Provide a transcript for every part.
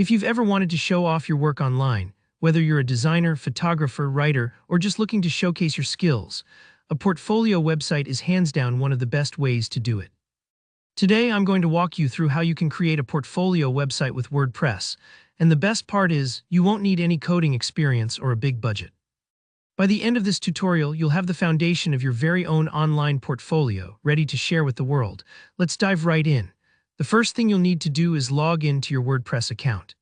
If you've ever wanted to show off your work online, whether you're a designer, photographer, writer, or just looking to showcase your skills, a portfolio website is hands down one of the best ways to do it. Today, I'm going to walk you through how you can create a portfolio website with WordPress, and the best part is, you won't need any coding experience or a big budget. By the end of this tutorial, you'll have the foundation of your very own online portfolio ready to share with the world. Let's dive right in. The first thing you'll need to do is log in to your WordPress account.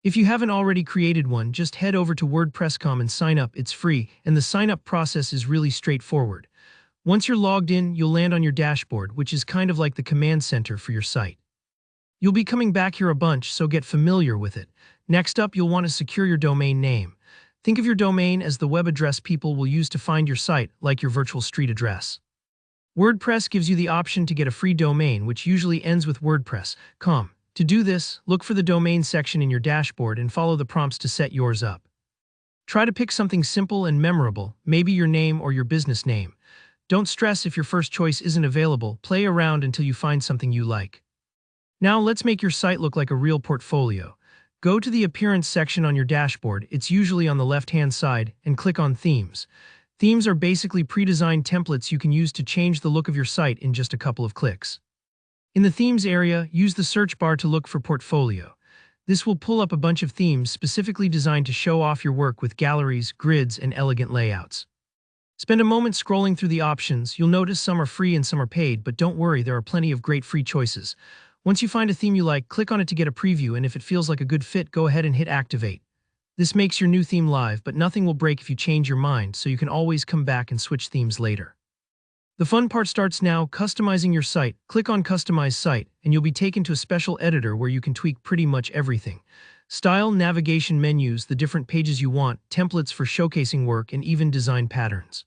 If you haven't already created one, just head over to WordPress.com and sign up. It's free, and the sign-up process is really straightforward. Once you're logged in, you'll land on your dashboard, which is kind of like the command center for your site. You'll be coming back here a bunch, so get familiar with it. Next up, you'll want to secure your domain name. Think of your domain as the web address people will use to find your site, like your virtual street address. WordPress gives you the option to get a free domain, which usually ends with WordPress.com. To do this, look for the domain section in your dashboard and follow the prompts to set yours up. Try to pick something simple and memorable, maybe your name or your business name. Don't stress if your first choice isn't available. Play around until you find something you like. Now let's make your site look like a real portfolio. Go to the Appearance section on your dashboard, it's usually on the left-hand side, and click on Themes. Themes are basically pre-designed templates you can use to change the look of your site in just a couple of clicks. In the Themes area, use the search bar to look for Portfolio. This will pull up a bunch of themes specifically designed to show off your work with galleries, grids, and elegant layouts. Spend a moment scrolling through the options. You'll notice some are free and some are paid, but don't worry, there are plenty of great free choices. Once you find a theme you like, click on it to get a preview, and if it feels like a good fit, go ahead and hit Activate. This makes your new theme live, but nothing will break if you change your mind, so you can always come back and switch themes later. The fun part starts now, customizing your site. Click on Customize Site, and you'll be taken to a special editor where you can tweak pretty much everything. Style, navigation menus, the different pages you want, templates for showcasing work, and even design patterns.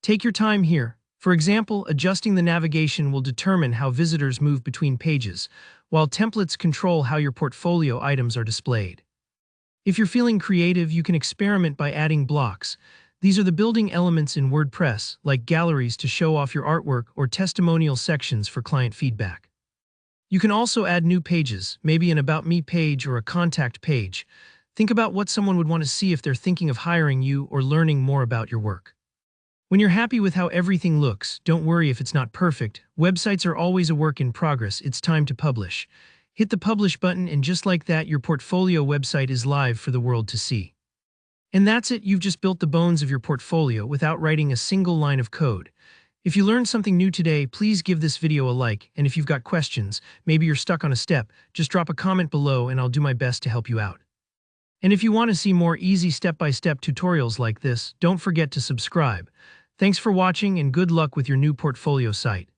Take your time here. For example, adjusting the navigation will determine how visitors move between pages, while templates control how your portfolio items are displayed. If you're feeling creative, you can experiment by adding blocks. These are the building elements in WordPress, like galleries to show off your artwork or testimonial sections for client feedback. You can also add new pages, maybe an About Me page or a contact page. Think about what someone would want to see if they're thinking of hiring you or learning more about your work. When you're happy with how everything looks, don't worry if it's not perfect. Websites are always a work in progress. It's time to publish. Hit the Publish button, and just like that, your portfolio website is live for the world to see. And that's it, you've just built the bones of your portfolio without writing a single line of code. If you learned something new today, please give this video a like, and if you've got questions, maybe you're stuck on a step, just drop a comment below and I'll do my best to help you out. And if you want to see more easy step-by-step tutorials like this, don't forget to subscribe. Thanks for watching and good luck with your new portfolio site.